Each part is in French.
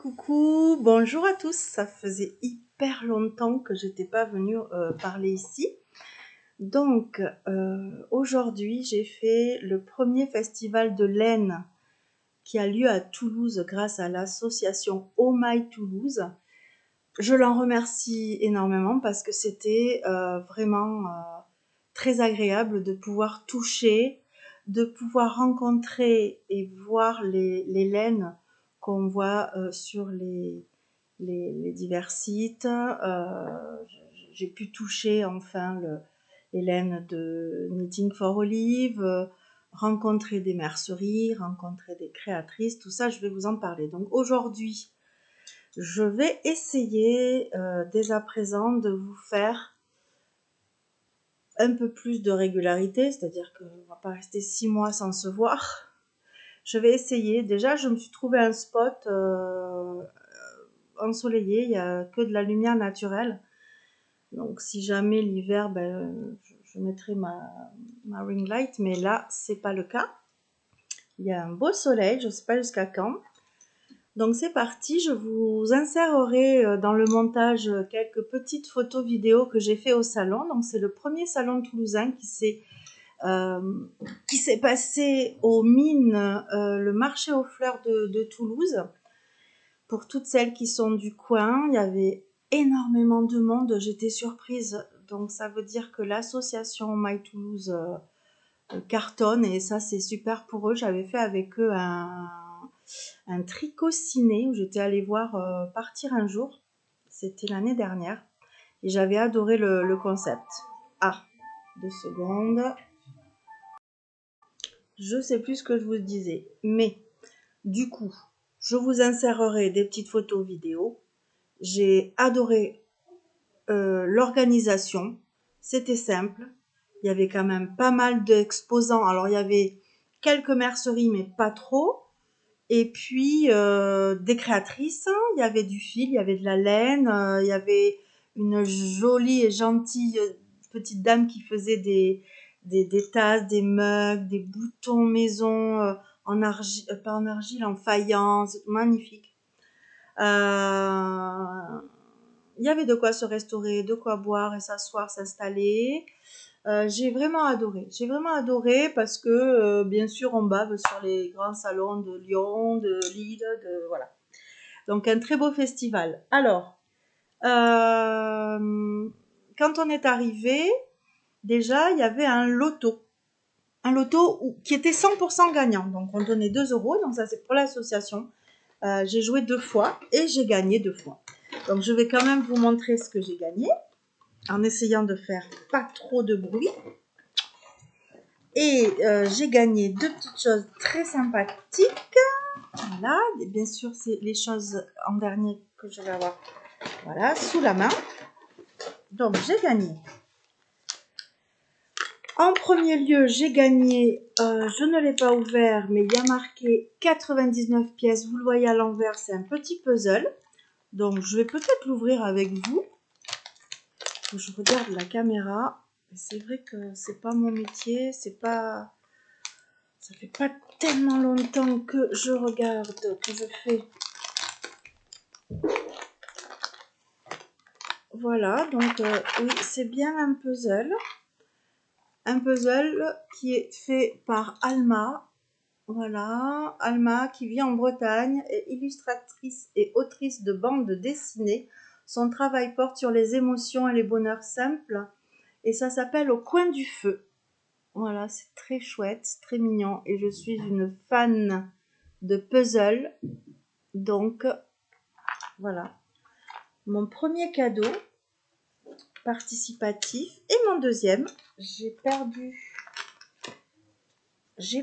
Coucou, bonjour à tous. Ça faisait hyper longtemps que j'étais pas venue parler ici. Donc aujourd'hui, j'ai fait le premier festival de laine qui a lieu à Toulouse grâce à l'association Oh My Toulouse. Je l'en remercie énormément parce que c'était vraiment très agréable de pouvoir toucher, de pouvoir rencontrer et voir les laines qu'on voit sur les divers sites. J'ai pu toucher enfin les laines de Knitting for Olive, rencontrer des merceries, rencontrer des créatrices, tout ça je vais vous en parler. Donc aujourd'hui, je vais essayer dès à présent de vous faire un peu plus de régularité, c'est-à-dire qu'on ne va pas rester 6 mois sans se voir. Je vais essayer. Déjà, je me suis trouvé un spot ensoleillé, il n'y a que de la lumière naturelle. Donc si jamais l'hiver, je mettrai ma ring light, mais là, c'est pas le cas. Il y a un beau soleil, je ne sais pas jusqu'à quand. Donc c'est parti, je vous insérerai dans le montage quelques petites photos vidéos que j'ai fait au salon. Donc c'est le premier salon toulousain qui s'est passé aux Mines, le marché aux fleurs de Toulouse. Pour toutes celles qui sont du coin, il y avait énormément de monde, j'étais surprise. Donc ça veut dire que l'association My Toulouse cartonne et ça c'est super pour eux. J'avais fait avec eux un tricot ciné où j'étais allée voir partir un jour. C'était l'année dernière et j'avais adoré le concept. Ah, 2 secondes. Je sais plus ce que je vous disais, mais du coup, je vous insérerai des petites photos vidéo. J'ai adoré l'organisation, c'était simple. Il y avait quand même pas mal d'exposants. Alors il y avait quelques merceries, mais pas trop. Et puis des créatrices, il y avait du fil, il y avait de la laine, il y avait une jolie et gentille petite dame qui faisait des tasses, des mugs, des boutons maison en argile, pas en argile, en faïence, magnifique. Il y avait de quoi se restaurer, de quoi boire et s'asseoir, s'installer. J'ai vraiment adoré. J'ai vraiment adoré parce que, bien sûr, on bave sur les grands salons de Lyon, de Lille, voilà. Donc, un très beau festival. Alors, quand on est arrivé, déjà, il y avait un loto. Un loto qui était 100% gagnant. Donc, on donnait 2 €. Donc, ça, c'est pour l'association. J'ai joué 2 fois et j'ai gagné 2 fois. Donc, je vais quand même vous montrer ce que j'ai gagné en essayant de faire pas trop de bruit. Et j'ai gagné 2 petites choses très sympathiques. Voilà, et bien sûr, c'est les choses en dernier que je vais avoir. Voilà, sous la main. Donc, j'ai gagné. En premier lieu, j'ai gagné, je ne l'ai pas ouvert, mais il y a marqué 99 pièces. Vous le voyez à l'envers, c'est un petit puzzle. Donc, je vais peut-être l'ouvrir avec vous. Je regarde la caméra. C'est vrai que c'est pas mon métier, ça fait pas tellement longtemps que je regarde, que je fais. Voilà, donc oui, c'est bien un puzzle. Un puzzle qui est fait par Alma. Voilà, Alma qui vit en Bretagne, est illustratrice et autrice de bandes dessinées. Son travail porte sur les émotions et les bonheurs simples. Et ça s'appelle Au coin du feu. Voilà, c'est très chouette, très mignon. Et je suis une fan de puzzle. Donc, voilà. Mon premier cadeau participatif. Et mon deuxième, j'ai perdu. Je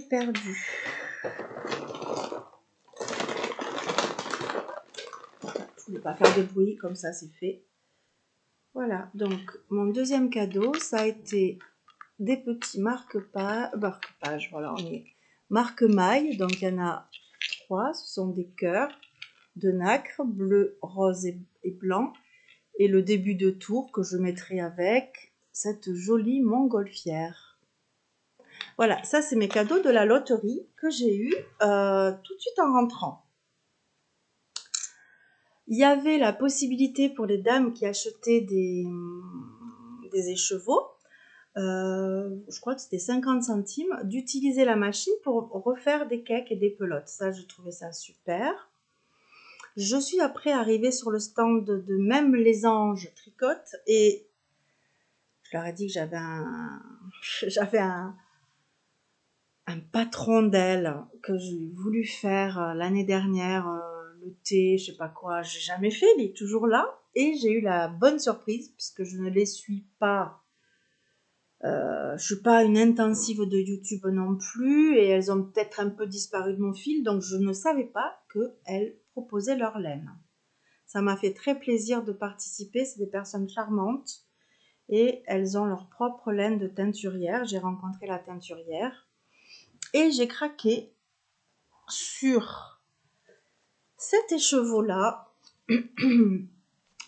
voulais pas faire de bruit, comme ça c'est fait. Voilà, donc mon deuxième cadeau, ça a été des petits marque-pages, voilà, on est marque-maille, donc il y en a 3, ce sont des cœurs de nacre, bleu, rose et blanc, et le début de tour que je mettrai avec cette jolie montgolfière. Voilà, ça c'est mes cadeaux de la loterie que j'ai eu tout de suite en rentrant. Il y avait la possibilité pour les dames qui achetaient des écheveaux, je crois que c'était 50 centimes, d'utiliser la machine pour refaire des cakes et des pelotes. Ça, je trouvais ça super. Je suis après arrivée sur le stand de Même les Anges Tricotent et je leur ai dit que j'avais un patron d'aile que j'ai voulu faire l'année dernière, le thé, je sais pas quoi, j'ai jamais fait, il est toujours là. Et j'ai eu la bonne surprise, puisque je ne les suis pas. Je suis pas une intensive de YouTube non plus, et elles ont peut-être un peu disparu de mon fil, donc je ne savais pas qu'elles proposaient leur laine. Ça m'a fait très plaisir de participer, c'est des personnes charmantes, et elles ont leur propre laine de teinturière. J'ai rencontré la teinturière, et j'ai craqué sur cet écheveau-là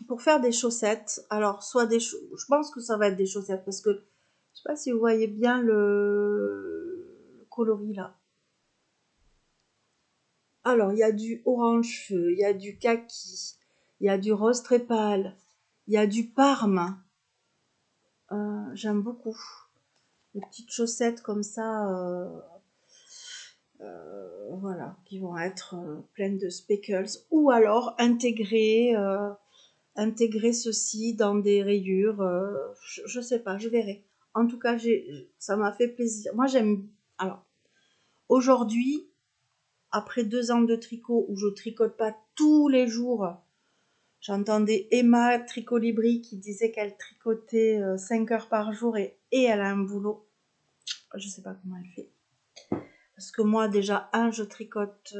pour faire des chaussettes. Alors, soit je pense que ça va être des chaussettes, parce que je sais pas si vous voyez bien le coloris là. Alors, il y a du orange feu, il y a du kaki, il y a du rose très pâle, il y a du parme. J'aime beaucoup. Les petites chaussettes comme ça, voilà, qui vont être pleines de speckles. Ou alors intégrer ceci dans des rayures. Je sais pas, je verrai. En tout cas, ça m'a fait plaisir. Moi, j'aime. Alors, aujourd'hui, après 2 ans de tricot où je tricote pas tous les jours, j'entendais Emma Tricolibri qui disait qu'elle tricotait 5 heures par jour et elle a un boulot. Je sais pas comment elle fait. Parce que moi, déjà, je tricote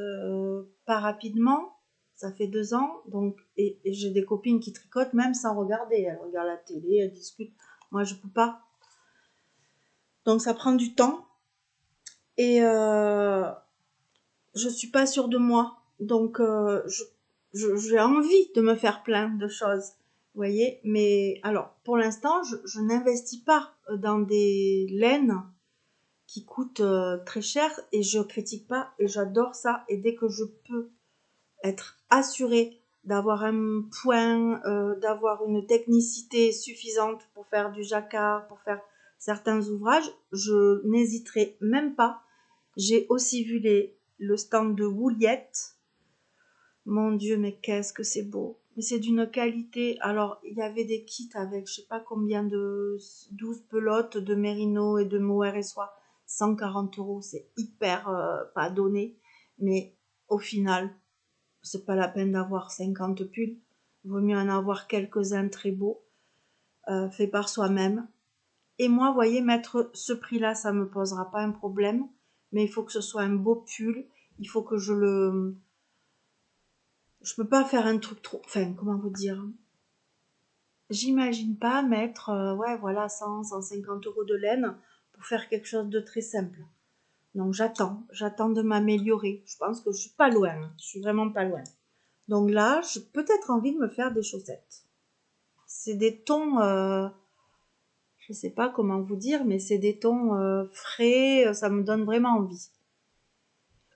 pas rapidement. Ça fait 2 ans. Donc, et j'ai des copines qui tricotent même sans regarder. Elles regardent la télé, elles discutent. Moi, je peux pas. Donc, ça prend du temps. Et je suis pas sûre de moi. Donc, j'ai envie de me faire plein de choses. Vous voyez? Mais alors, pour l'instant, je n'investis pas dans des laines qui coûtent très cher et je critique pas et j'adore ça. Et dès que je peux être assurée d'avoir un point, d'avoir une technicité suffisante pour faire du jacquard, pour faire certains ouvrages, je n'hésiterai même pas. J'ai aussi vu le stand de Wouliette. Mon Dieu, mais qu'est-ce que c'est beau. Mais c'est d'une qualité. Alors, il y avait des kits avec je sais pas combien de 12 pelotes de mérino et de mohair et soie. 140 €, c'est hyper pas donné. Mais au final, c'est pas la peine d'avoir 50 pulls. Vaut mieux en avoir quelques-uns très beaux, faits par soi-même. Et moi, vous voyez, mettre ce prix-là, ça me posera pas un problème. Mais il faut que ce soit un beau pull. Il faut que je peux pas faire un truc trop. Enfin, comment vous dire? J'imagine pas mettre, ouais, voilà, 150 € de laine pour faire quelque chose de très simple. Donc j'attends de m'améliorer. Je pense que je suis pas loin. Je suis vraiment pas loin. Donc là, j'ai peut-être envie de me faire des chaussettes. C'est des tons, je sais pas comment vous dire, mais c'est des tons frais, ça me donne vraiment envie.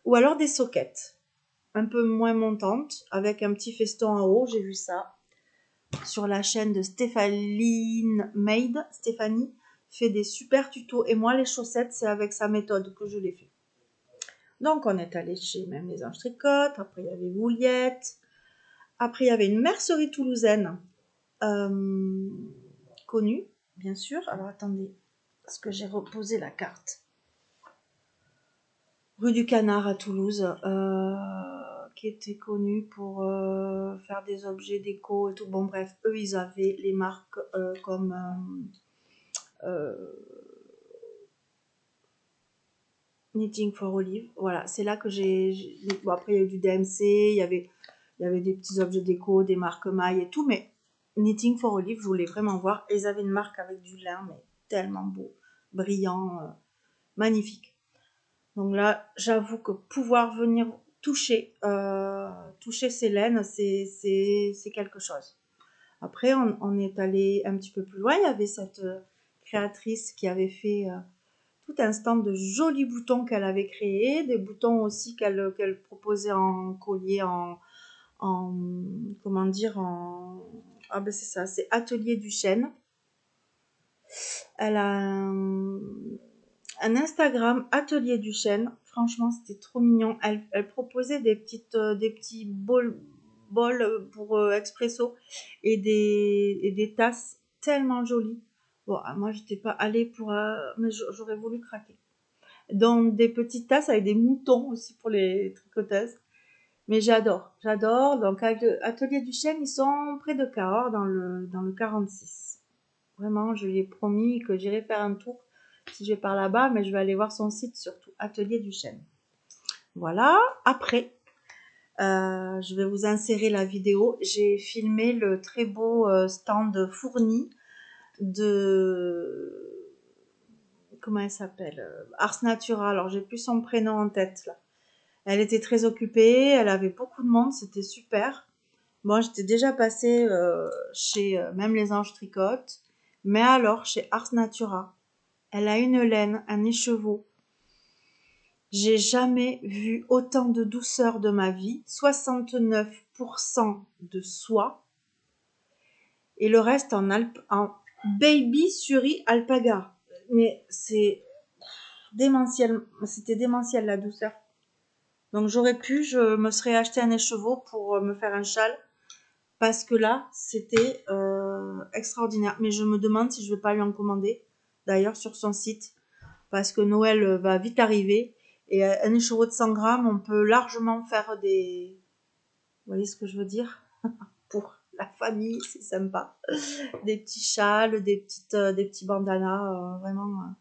Ou alors des soquettes, un peu moins montantes, avec un petit feston en haut, j'ai vu ça sur la chaîne de Stéphanie Made. Stéphanie fait des super tutos et moi les chaussettes, c'est avec sa méthode que je les fais. Donc on est allé chez Même les Anges Tricotent, après il y avait Wouliette, après il y avait une mercerie toulousaine connue, bien sûr. Alors attendez, parce que j'ai reposé la carte. Rue du Canard à Toulouse, qui était connue pour faire des objets déco et tout. Bon bref, eux ils avaient les marques comme Knitting for Olive. Voilà, c'est là que bon, après il y a eu du DMC, il y avait des petits objets déco, des marques mailles et tout, mais Knitting for Olive, je voulais vraiment voir. Et ils avaient une marque avec du lin, mais tellement beau, brillant, magnifique. Donc là, j'avoue que pouvoir venir toucher ces laines, c'est quelque chose. Après, on est allé un petit peu plus loin. Il y avait cette créatrice qui avait fait tout un stand de jolis boutons qu'elle avait créés, des boutons aussi qu'elle proposait en collier, en comment dire, en... Ah ben c'est ça, c'est Atelier du Chêne. Elle a un Instagram, Atelier du Chêne. Franchement, c'était trop mignon. Elle proposait des petits bols pour expresso et des tasses tellement jolies. Bon, moi, j'étais pas allée pour... mais j'aurais voulu craquer. Donc, des petites tasses avec des moutons aussi pour les tricoteuses. Mais j'adore. Donc, Atelier du Chêne, ils sont près de Cahors, dans le 46. Vraiment, je lui ai promis que j'irai faire un tour si je vais par là-bas, mais je vais aller voir son site surtout, Atelier du Chêne. Voilà, après, je vais vous insérer la vidéo. J'ai filmé le très beau stand fourni de... Comment elle s'appelle, Ars Natura. Alors, j'ai plus son prénom en tête, là. Elle était très occupée, elle avait beaucoup de monde, c'était super. Moi, j'étais déjà passée chez Même les Anges Tricotent, mais alors, chez Ars Natura, elle a une laine, un écheveau. J'ai jamais vu autant de douceur de ma vie. 69% de soie et le reste en baby suri alpaga. Mais c'est démentiel. C'était démentiel la douceur. Donc je me serais acheté un écheveau pour me faire un châle. Parce que là, c'était extraordinaire. Mais je me demande si je ne vais pas lui en commander. D'ailleurs, sur son site. Parce que Noël va vite arriver. Et un écheveau de 100 grammes, on peut largement faire des... Vous voyez ce que je veux dire? Pour la famille, c'est sympa. Des petits châles, des petits bandanas. Vraiment,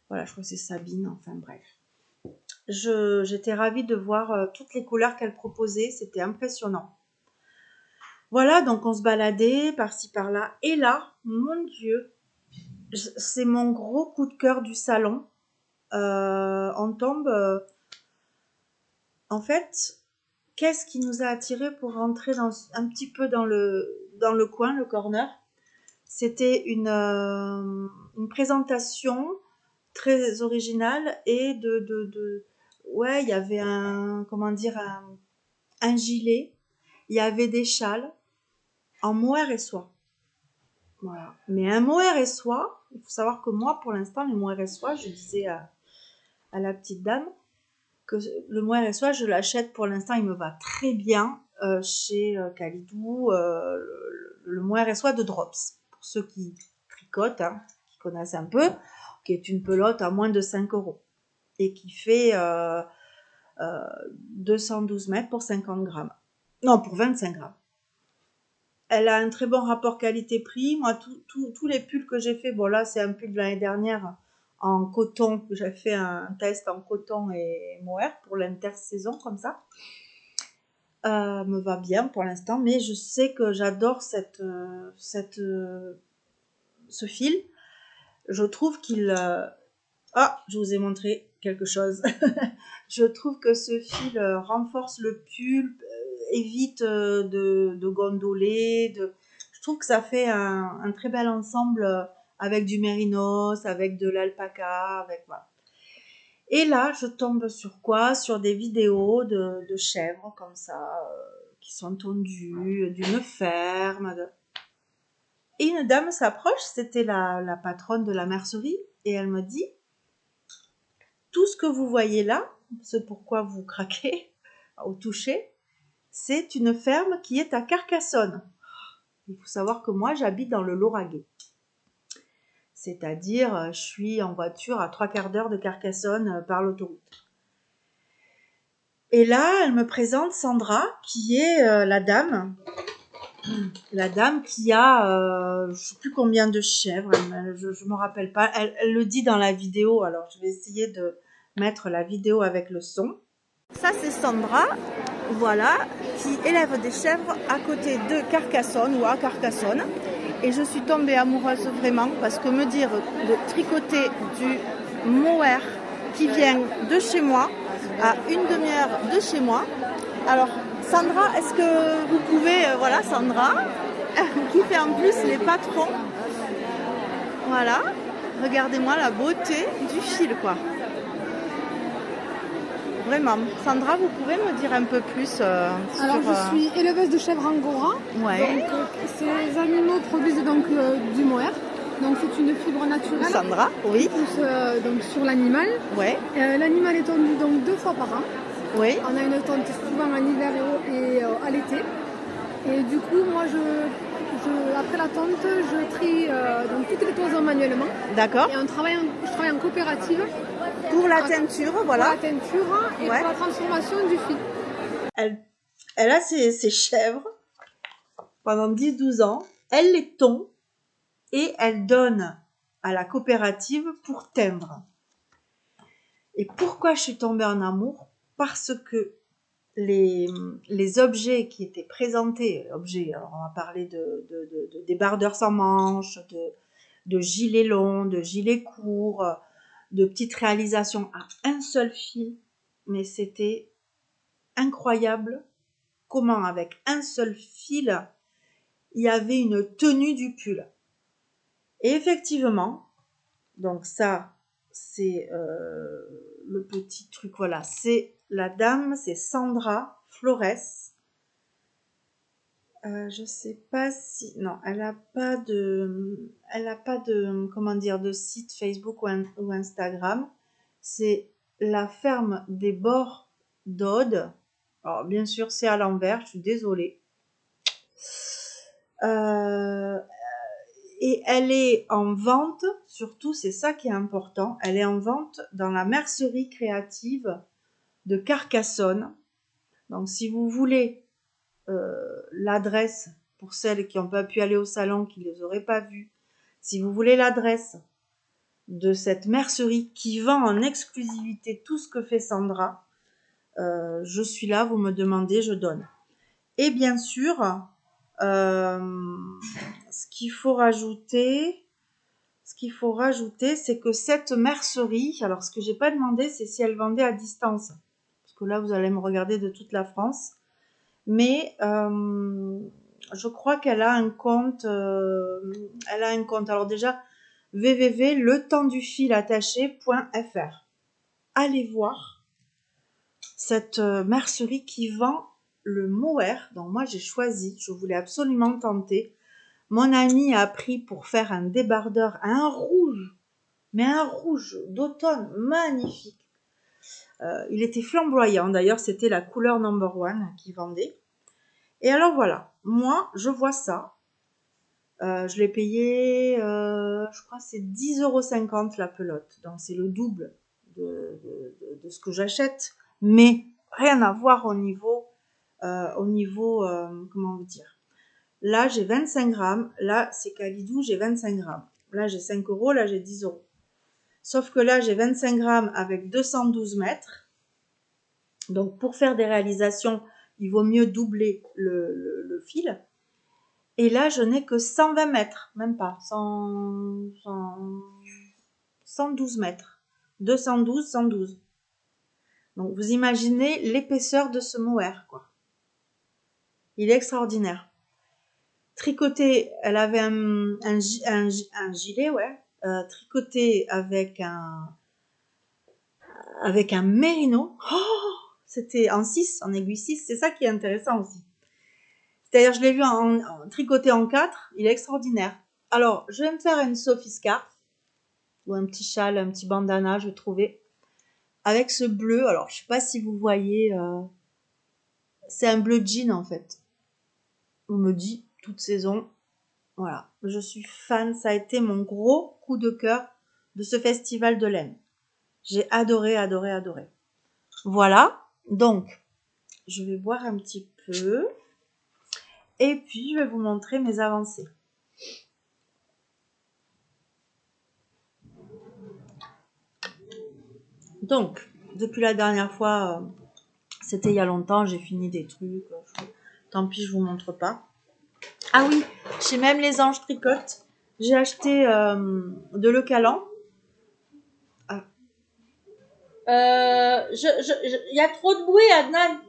voilà, je crois que c'est Sabine. Enfin, bref. J'étais ravie de voir toutes les couleurs qu'elle proposait. C'était impressionnant. Voilà, donc on se baladait par-ci par-là. Et là, mon Dieu, c'est mon gros coup de cœur du salon. On tombe... en fait, qu'est-ce qui nous a attirés pour rentrer un petit peu dans le coin, le corner? C'était une présentation très originale et ouais, il y avait comment dire, un gilet. Il y avait des châles en mohair et soie. Voilà. Mais un mohair et soie, il faut savoir que moi, pour l'instant, les mohair et soie, je disais à la petite dame que le mohair et soie, je l'achète pour l'instant, il me va très bien chez Kalidou, le mohair et soie de Drops. Pour ceux qui tricotent, hein, qui connaissent un peu, qui est une pelote à moins de 5 € et qui fait 212 mètres pour 50 grammes. Non, pour 25 grammes. Elle a un très bon rapport qualité-prix. Moi, tous les pulls que j'ai fait, bon là, c'est un pull de l'année dernière en coton. J'ai fait un test en coton et mohair pour l'intersaison, comme ça. Me va bien pour l'instant, mais je sais que j'adore ce fil. Je trouve qu'il... Ah, je vous ai montré quelque chose. Je trouve que ce fil renforce le pull, évite de gondoler. Je trouve que ça fait un très bel ensemble avec du mérinos, avec de l'alpaca, voilà. Et là, je tombe sur quoi? Sur des vidéos de chèvres comme ça, qui sont tondues, d'une ferme. Et une dame s'approche, c'était la patronne de la mercerie, et elle me dit: tout ce que vous voyez là, ce pourquoi vous craquez au toucher, c'est une ferme qui est à Carcassonne. Il faut savoir que moi, j'habite dans le Lauragais. C'est-à-dire, je suis en voiture à 3/4 d'heure de Carcassonne par l'autoroute. Et là, elle me présente Sandra, qui est la dame qui a, je ne sais plus combien de chèvres, je ne me rappelle pas. Elle le dit dans la vidéo, alors je vais essayer de mettre la vidéo avec le son. Ça, c'est Sandra, voilà, qui élève des chèvres à côté de Carcassonne ou à Carcassonne. Et je suis tombée amoureuse vraiment parce que me dire de tricoter du mohair qui vient de chez moi, à une demi-heure de chez moi. Alors, Sandra, est-ce que vous pouvez, voilà, Sandra, qui fait en plus les patrons. Voilà, regardez-moi la beauté du fil, quoi. vraiment. Sandra, vous pouvez me dire un peu plus Alors, sur... je suis éleveuse de chèvres angora. Ouais. Donc, ces animaux produisent donc du mohair. Donc, c'est une fibre naturelle. Sandra, oui. Qui pousse donc, sur l'animal. Ouais. L'animal est tondu donc 2 fois par an. Oui. On a une tonte souvent en hiver et à l'été. Et du coup, moi, après la tonte, je trie donc toutes les cloisons manuellement. D'accord. Et je travaille en coopérative. Pour la teinture, voilà. Pour la teinture et pour la transformation du fil. Elle a ses chèvres pendant 10-12 ans. Elle les tond et elle donne à la coopérative pour teindre. Et pourquoi je suis tombée en amour? Parce que les objets qui étaient présentés, alors on va parler de débardeurs sans manches, de gilets longs, de gilets courts, de petites réalisations à un seul fil, mais c'était incroyable comment avec un seul fil, il y avait une tenue du pull. Et effectivement, donc ça, c'est le petit truc, voilà, c'est la dame, c'est Sandra Flores. Je sais pas si, non, elle a pas de, comment dire, de site Facebook ou Instagram. C'est la ferme des bords d'Aude. Alors bien sûr, c'est à l'envers. Je suis désolée. Et elle est en vente, surtout, c'est ça qui est important. Elle est en vente dans la mercerie créative de Carcassonne. Donc, si vous voulez l'adresse pour celles qui n'ont pas pu aller au salon, qui ne les auraient pas vues, si vous voulez l'adresse de cette mercerie qui vend en exclusivité tout ce que fait Sandra, je suis là, vous me demandez, je donne. Et bien sûr, ce qu'il faut rajouter, c'est que cette mercerie, alors ce que j'ai pas demandé, c'est si elle vendait à distance, parce que là vous allez me regarder de toute la France, mais je crois qu'elle a un compte. Alors déjà, www.letemps-du-fil-attaché.fr. Allez voir cette mercerie qui vend le mohair. Donc moi j'ai choisi, je voulais absolument tenter. Mon ami a pris pour faire un débardeur, un rouge, mais un rouge d'automne magnifique. Il était flamboyant, d'ailleurs c'était la couleur number one qu'il vendait. Et alors voilà, moi je vois ça, je l'ai payé, je crois que c'est 10,50 € la pelote, donc c'est le double de ce que j'achète, mais rien à voir au niveau, comment vous dire. Là j'ai 25 grammes, là c'est Calidou, j'ai 25 grammes. Là j'ai 5 €, là j'ai 10 €. Sauf que là j'ai 25 grammes avec 212 mètres. Donc pour faire des réalisations, il vaut mieux doubler le fil. Et là, je n'ai que 120 mètres, même pas, 112 mètres. 212, 112. Donc vous imaginez l'épaisseur de ce mohair, quoi. Il est extraordinaire. Tricoté, elle avait un gilet, ouais, tricoté avec un mérino. Oh, c'était en 6, en aiguille 6, c'est ça qui est intéressant aussi. C'est-à-dire, je l'ai vu en tricoté en 4, il est extraordinaire. Alors, je vais me faire une Sophie Scarf, ou un petit châle, un petit bandana, je vais trouver, avec ce bleu. Alors, je sais pas si vous voyez, c'est un bleu jean en fait. On me dit, toute saison. Voilà, je suis fan, ça a été mon gros coup de cœur de ce festival de laine. J'ai adoré, adoré, adoré. Voilà, donc, je vais boire un petit peu. Et puis, je vais vous montrer mes avancées. Donc, depuis la dernière fois, c'était il y a longtemps, j'ai fini des trucs. Tant pis, je vous montre pas. Ah oui, chez Même les Anges Tricotent, j'ai acheté de Le Calan. Ah. Il y a trop de bruit, Adnan.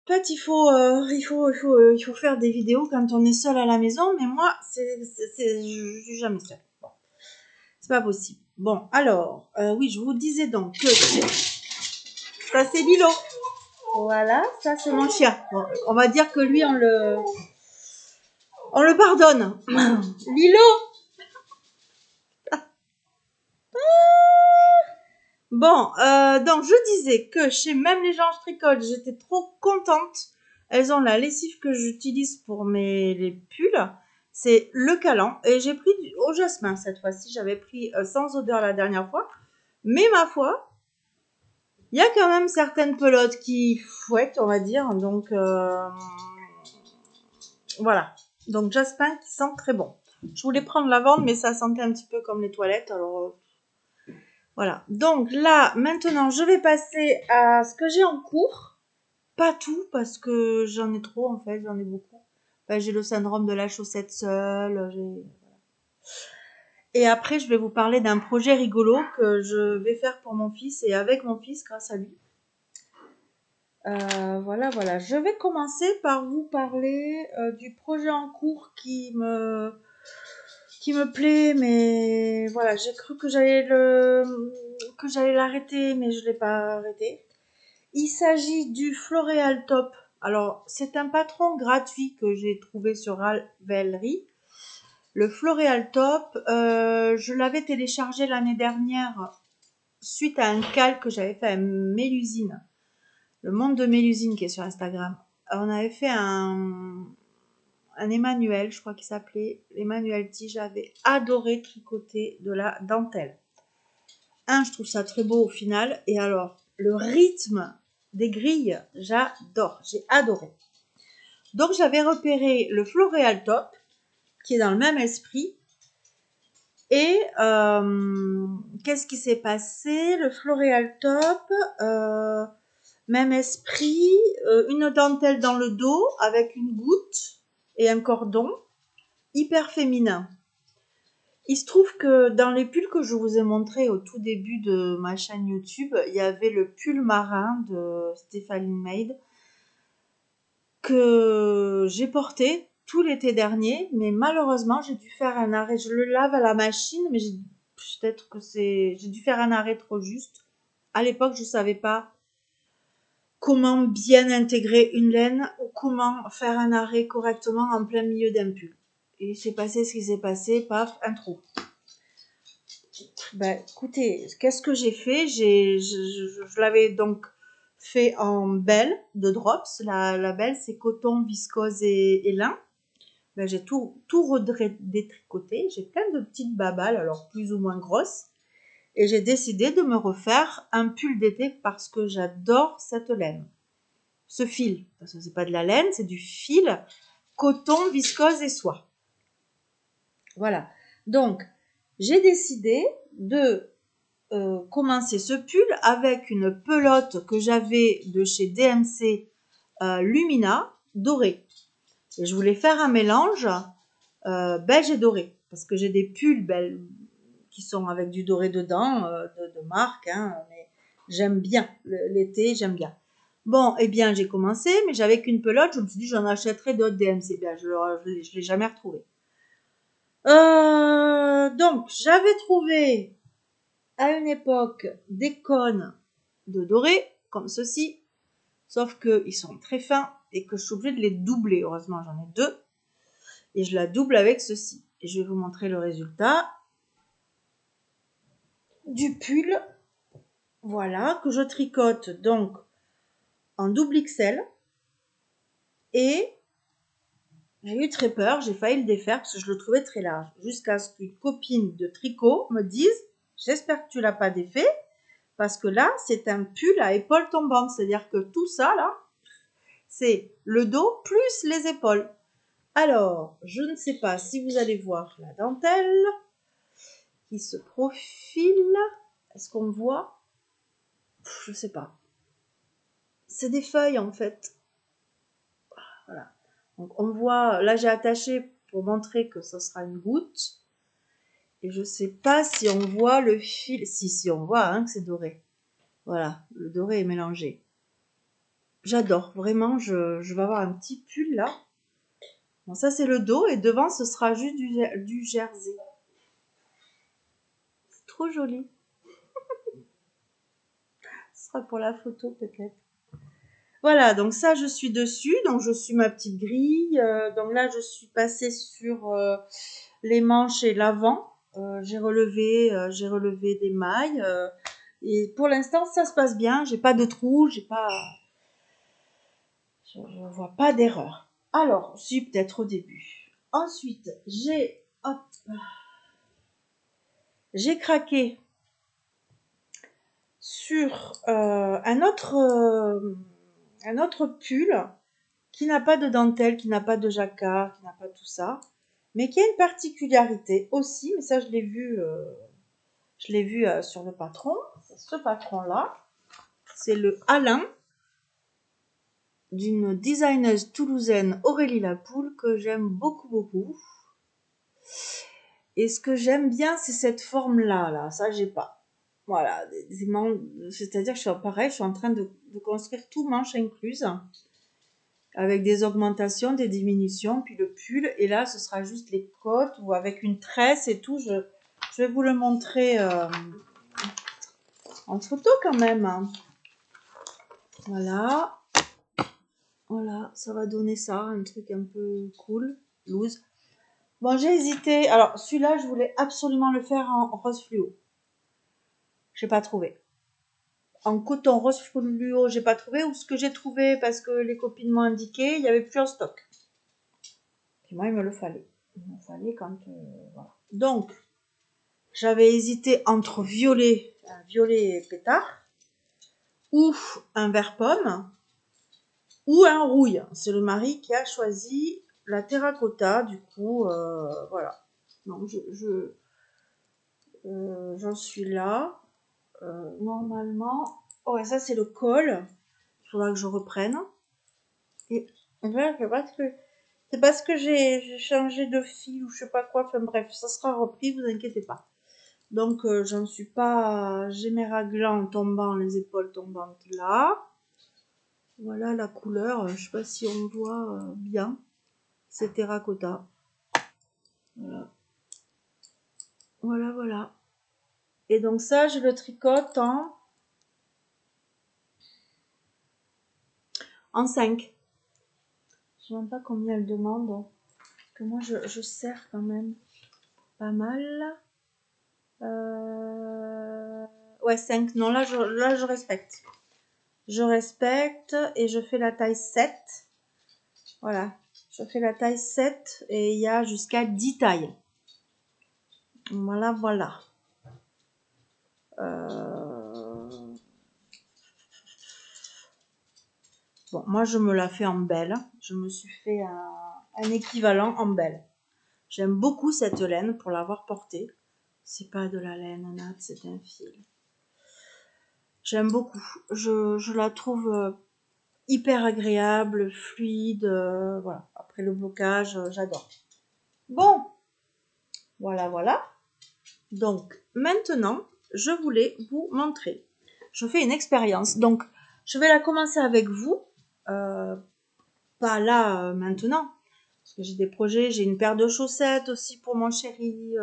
En fait, il faut faire des vidéos quand on est seul à la maison, mais moi, je suis jamais seule. Bon, c'est pas possible. Bon, alors, oui, je vous disais donc que ça c'est Lilo. Voilà, ça c'est mon chien. Bon, on va dire que lui, on le pardonne. Lilo. Bon, donc je disais que chez Même les gens je tricote, j'étais trop contente. Elles ont la lessive que j'utilise pour les pulls. C'est le Calan. Et j'ai pris au jasmin cette fois-ci. J'avais pris sans odeur la dernière fois. Mais ma foi, il y a quand même certaines pelotes qui fouettent, on va dire. Donc, voilà. Donc, jasmin qui sent très bon. Je voulais prendre lavande, mais ça sentait un petit peu comme les toilettes. Alors, voilà. Donc là, maintenant, je vais passer à ce que j'ai en cours. Pas tout, parce que j'en ai trop, en fait. J'en ai beaucoup. Enfin, j'ai le syndrome de la chaussette seule. Et après, je vais vous parler d'un projet rigolo que je vais faire pour mon fils et avec mon fils grâce à lui. Voilà. Je vais commencer par vous parler du projet en cours qui me plaît, mais voilà, j'ai cru que j'allais l'arrêter, mais je l'ai pas arrêté. Il s'agit du Floréal Top. Alors, c'est un patron gratuit que j'ai trouvé sur Ravelry. Le Floréal Top, je l'avais téléchargé l'année dernière suite à un calque que j'avais fait à Mélusine. Le monde de Mélusine qui est sur Instagram. On avait fait un Emmanuel, je crois qu'il s'appelait Emmanuel T. J'avais adoré tricoter de la dentelle. Je trouve ça très beau au final. Et alors, le rythme des grilles, j'adore. J'ai adoré. Donc, j'avais repéré le Floréal Top, qui est dans le même esprit. Et qu'est-ce qui s'est passé? Le Floréal Top, même esprit, une dentelle dans le dos avec une goutte et un cordon, hyper féminin. Il se trouve que dans les pulls que je vous ai montrés au tout début de ma chaîne YouTube, il y avait le pull marin de Stephanie Maid que j'ai porté tout l'été dernier, mais malheureusement j'ai dû faire un arrêt. Je le lave à la machine, mais j'ai dû faire un arrêt trop juste. À l'époque, je savais pas comment bien intégrer une laine ou comment faire un arrêt correctement en plein milieu d'un pull. Et c'est passé ce qui s'est passé, paf, un trou. Ben, écoutez, qu'est-ce que j'ai fait? Je l'avais donc fait en belle de drops. La belle, c'est coton, viscose et lin. Ben, j'ai tout détricoté. J'ai plein de petites babales, alors plus ou moins grosses. Et j'ai décidé de me refaire un pull d'été parce que j'adore cette laine. Ce fil, parce que c'est pas de la laine, c'est du fil coton, viscose et soie. Voilà. Donc, j'ai décidé de commencer ce pull avec une pelote que j'avais de chez DMC Lumina dorée. Et je voulais faire un mélange beige et doré parce que j'ai des pulls qui sont avec du doré dedans de marque, hein, mais j'aime bien l'été, j'aime bien. Bon, eh bien, j'ai commencé, mais j'avais qu'une pelote. Je me suis dit, j'en achèterai d'autres DMC. Bien, je ne l'ai jamais retrouvé. Donc, j'avais trouvé à une époque des cônes de doré, comme ceci, sauf qu'ils sont très fins et que je suis obligée de les doubler. Heureusement, j'en ai deux. Et je la double avec ceci. Et je vais vous montrer le résultat du pull. Voilà, que je tricote donc en double XL. Et j'ai eu très peur, j'ai failli le défaire parce que je le trouvais très large. Jusqu'à ce qu'une copine de tricot me dise, j'espère que tu l'as pas défait, parce que là, c'est un pull à épaules tombantes. C'est-à-dire que tout ça, là, c'est le dos plus les épaules. Alors, je ne sais pas si vous allez voir la dentelle qui se profile. Est-ce qu'on voit? Je sais pas. C'est des feuilles en fait. Voilà. Donc on voit, là j'ai attaché pour montrer que ce sera une goutte. Et je sais pas si on voit le fil. Si on voit hein, que c'est doré. Voilà, le doré est mélangé. J'adore, vraiment, je vais avoir un petit pull là. Bon, ça c'est le dos et devant ce sera juste du jersey. C'est trop joli. Ce sera pour la photo peut-être. Voilà, donc ça je suis dessus, donc je suis ma petite grille. Donc là je suis passée sur les manches et l'avant. J'ai relevé des mailles. Et pour l'instant ça se passe bien, j'ai pas de trous, je vois pas d'erreur. Alors, si peut-être au début. Ensuite, j'ai craqué sur un autre pull qui n'a pas de dentelle, qui n'a pas de jacquard, qui n'a pas tout ça, mais qui a une particularité aussi, mais ça je l'ai vu sur le patron, c'est ce patron-là, c'est le Alain d'une designeuse toulousaine Aurélie Lapoule que j'aime beaucoup beaucoup. Et ce que j'aime bien, c'est cette forme-là, là, ça j'ai pas. Voilà, c'est-à-dire que je suis en train de construire tout manche incluse, avec des augmentations, des diminutions, puis le pull, et là ce sera juste les côtes, ou avec une tresse et tout, je vais vous le montrer en photo quand même. Voilà, voilà, ça va donner ça, un truc un peu cool, loose. Bon, j'ai hésité, alors celui-là je voulais absolument le faire en rose fluo. J'ai pas trouvé. En coton rose fluo, j'ai pas trouvé, ou ce que j'ai trouvé parce que les copines m'ont indiqué, il y avait plus en stock. Et moi, il me le fallait. Il me fallait quand voilà. Donc, j'avais hésité entre un violet pétard, ou un vert pomme, ou un rouille. C'est le mari qui a choisi la terracotta, du coup, voilà. Donc, j'en suis là. Normalement, ouais, ça c'est le col. Il faudra que je reprenne. Et là, c'est parce que j'ai changé de fil ou je sais pas quoi. Enfin bref, ça sera repris, vous inquiétez pas. Donc j'en suis pas. J'ai mes raglans tombants, les épaules tombantes là. Voilà la couleur. Je sais pas si on voit bien. C'est terracotta. Voilà. Voilà, voilà. Et donc ça, je le tricote en 5. Je sais même pas combien elle demande. Parce que moi, je serre quand même pas mal. Ouais, 5. Non, là, je respecte. Je respecte et je fais la taille 7. Voilà. Je fais la taille 7 et il y a jusqu'à 10 tailles. Voilà, voilà. Bon, moi, je me la fais en belle. Je me suis fait un équivalent en belle. J'aime beaucoup cette laine pour l'avoir portée. C'est pas de la laine nat, c'est un fil. J'aime beaucoup. Je la trouve hyper agréable, fluide. Voilà. Après le blocage, j'adore. Bon, voilà, voilà. Donc, maintenant, je voulais vous montrer. Je fais une expérience. Donc, je vais la commencer avec vous. Pas là, maintenant. Parce que j'ai des projets. J'ai une paire de chaussettes aussi pour mon chéri.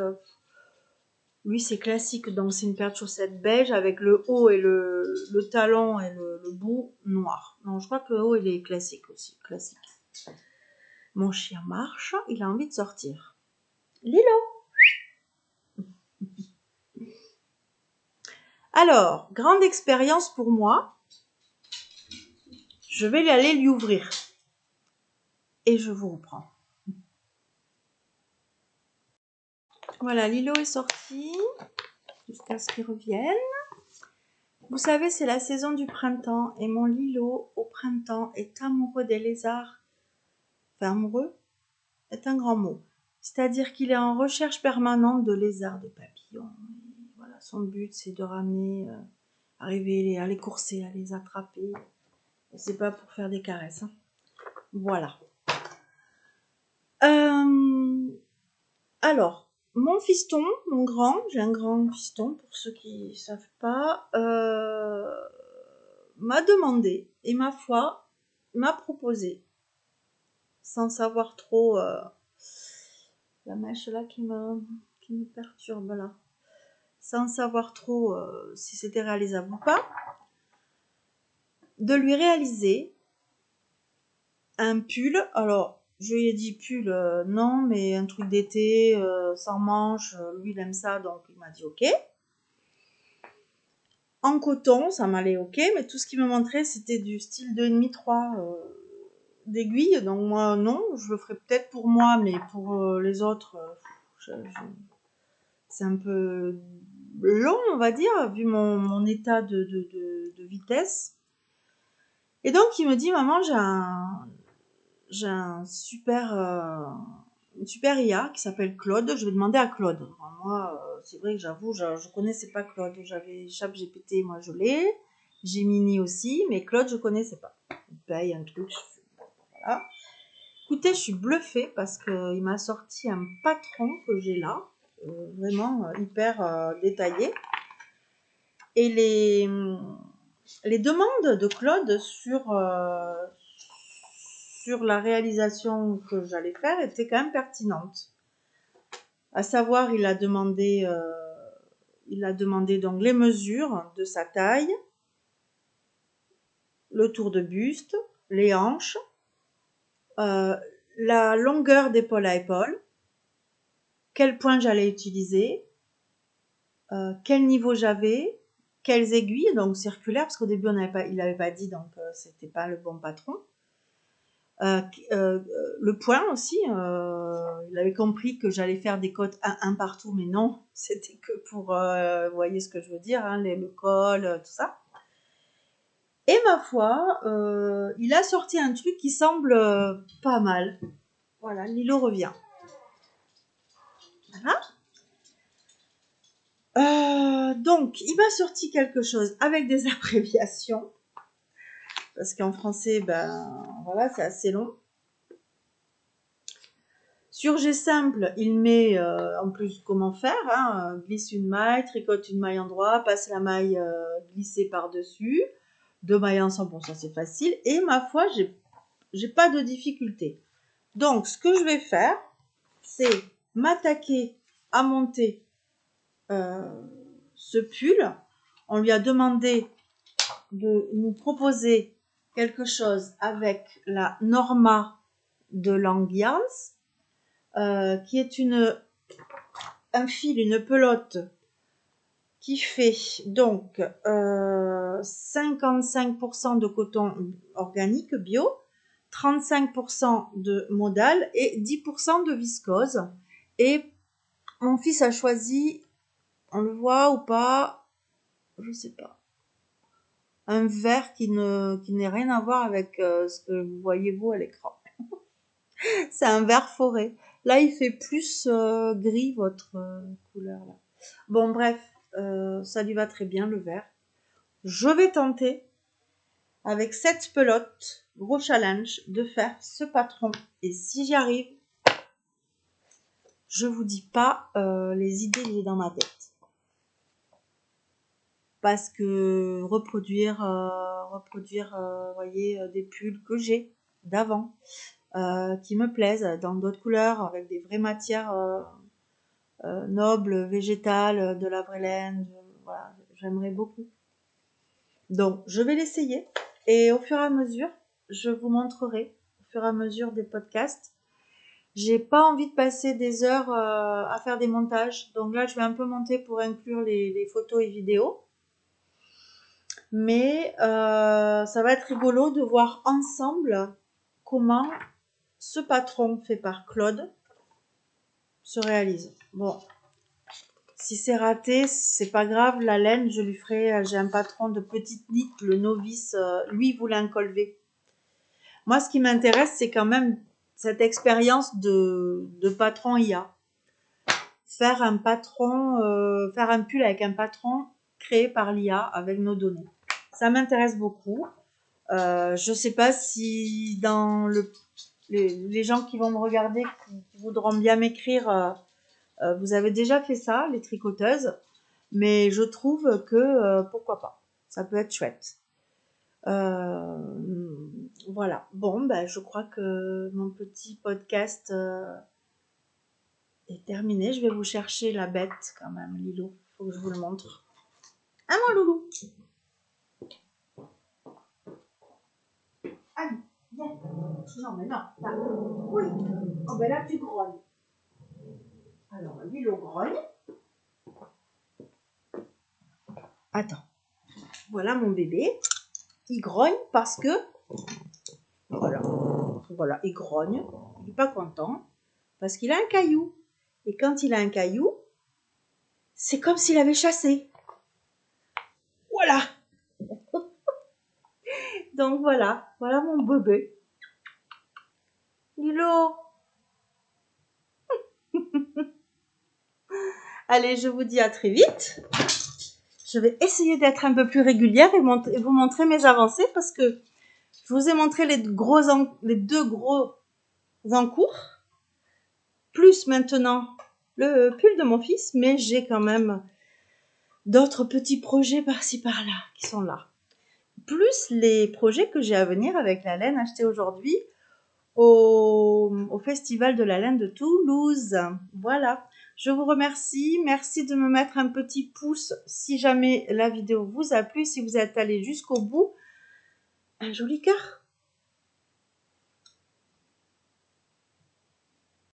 Lui, c'est classique. Donc, c'est une paire de chaussettes beige avec le haut et le talon et le bout noir. Non, je crois que le haut, il est classique aussi. Classique. Mon chien marche. Il a envie de sortir. Lilo! Alors, grande expérience pour moi. Je vais aller lui ouvrir. Et je vous reprends. Voilà, Lilo est sorti. Jusqu'à ce qu'il revienne. Vous savez, c'est la saison du printemps. Et mon Lilo, au printemps, est amoureux des lézards. Enfin, amoureux est un grand mot. C'est-à-dire qu'il est en recherche permanente de lézards, de papillons. Et voilà, son but, c'est de ramener, arriver à les courser, à les attraper. Et c'est pas pour faire des caresses. Hein. Voilà. Alors, mon fiston, mon grand, j'ai un grand fiston pour ceux qui ne savent pas, m'a demandé, et ma foi, m'a proposé, sans savoir trop, la mèche là qui me perturbe là, sans savoir trop si c'était réalisable ou pas, de lui réaliser un pull. Alors, je lui ai dit pull, non, mais un truc d'été, sans manches, lui il aime ça, donc il m'a dit ok. En coton, ça m'allait ok, mais tout ce qu'il me montrait, c'était du style 2,5-3 d'aiguille. Donc moi, non, je le ferai peut-être pour moi, mais pour les autres, c'est un peu long, on va dire, vu mon état de vitesse. Et donc, il me dit, maman, j'ai un super, une super IA qui s'appelle Claude. Je vais demander à Claude. Alors moi, c'est vrai que j'avoue, je connaissais pas Claude. J'avais ChatGPT, moi je l'ai. Gemini aussi, mais Claude, je connaissais pas. Il paye un truc, voilà. Écoutez, je suis bluffée parce qu'il m'a sorti un patron que j'ai là, vraiment hyper détaillé. Et les demandes de Claude sur la réalisation que j'allais faire étaient quand même pertinentes. À savoir, il a demandé donc les mesures de sa taille, le tour de buste, les hanches, la longueur d'épaule à épaule, quel point j'allais utiliser, quel niveau j'avais, quelles aiguilles, donc circulaires, parce qu'au début il n'avait pas dit, donc c'était pas le bon patron. Le point aussi, il avait compris que j'allais faire des cotes un partout, mais non, c'était que pour, vous voyez ce que je veux dire, hein, le col, tout ça. Et ma foi, il a sorti un truc qui semble pas mal. Voilà, Lilo revient. Voilà. Donc, il m'a sorti quelque chose avec des abréviations. Parce qu'en français, ben voilà, c'est assez long. Sur G simple, il met en plus comment faire, hein, glisse une maille, tricote une maille en droit, passe la maille glissée par-dessus, 2 mailles ensemble, bon ça c'est facile, et ma foi, j'ai pas de difficulté. Donc ce que je vais faire, c'est m'attaquer à monter ce pull. On lui a demandé de nous proposer quelque chose avec la Norma de Langians, qui est un fil, une pelote qui fait donc 55% de coton organique bio, 35% de modal et 10% de viscose. Et mon fils a choisi, on le voit ou pas, je sais pas, un vert qui n'est rien à voir avec ce que vous voyez vous à l'écran. C'est un vert forêt. Là, il fait plus gris, votre couleur là. Bon, bref, ça lui va très bien, le vert. Je vais tenter, avec cette pelote, gros challenge, de faire ce patron. Et si j'y arrive, je vous dis pas les idées que j'ai dans ma tête. Parce que reproduire, voyez, des pulls que j'ai d'avant, qui me plaisent, dans d'autres couleurs, avec des vraies matières nobles, végétales, de la vraie laine, voilà, j'aimerais beaucoup. Donc, je vais l'essayer et au fur et à mesure, je vous montrerai, au fur et à mesure des podcasts. J'ai pas envie de passer des heures à faire des montages, donc là, je vais un peu monter pour inclure les photos et vidéos. Mais ça va être rigolo de voir ensemble comment ce patron fait par Claude se réalise. Bon, si c'est raté, c'est pas grave, la laine, je lui ferai, j'ai un patron de petite knit, le novice, lui, il voulait un col V. Moi, ce qui m'intéresse, c'est quand même cette expérience de patron IA. Faire un patron, faire un pull avec un patron créé par l'IA avec nos données. Ça m'intéresse beaucoup. Je sais pas si dans les gens qui vont me regarder, qui voudront bien m'écrire, vous avez déjà fait ça, les tricoteuses, mais je trouve que pourquoi pas, ça peut être chouette. Voilà. Bon, ben, je crois que mon petit podcast est terminé. Je vais vous chercher la bête quand même, Lilo. Faut que je vous le montre. Ah mon loulou. Allez, viens. Non, mais non. Là. Oui. Oh, ben là, tu grognes. Alors, Lilo grogne. Attends. Voilà mon bébé. Il grogne parce que... Voilà. Voilà, il grogne. Il n'est pas content parce qu'il a un caillou. Et quand il a un caillou, c'est comme s'il avait chassé. Voilà. Donc voilà. Voilà mon bébé. Lilo. Allez, je vous dis à très vite. Je vais essayer d'être un peu plus régulière et vous montrer mes avancées parce que je vous ai montré les deux gros encours, plus maintenant le pull de mon fils, mais j'ai quand même d'autres petits projets par-ci par-là qui sont là. Plus les projets que j'ai à venir avec la laine achetée aujourd'hui au Festival de la laine de Toulouse. Voilà. Je vous remercie. Merci de me mettre un petit pouce si jamais la vidéo vous a plu. Si vous êtes allé jusqu'au bout, un joli cœur.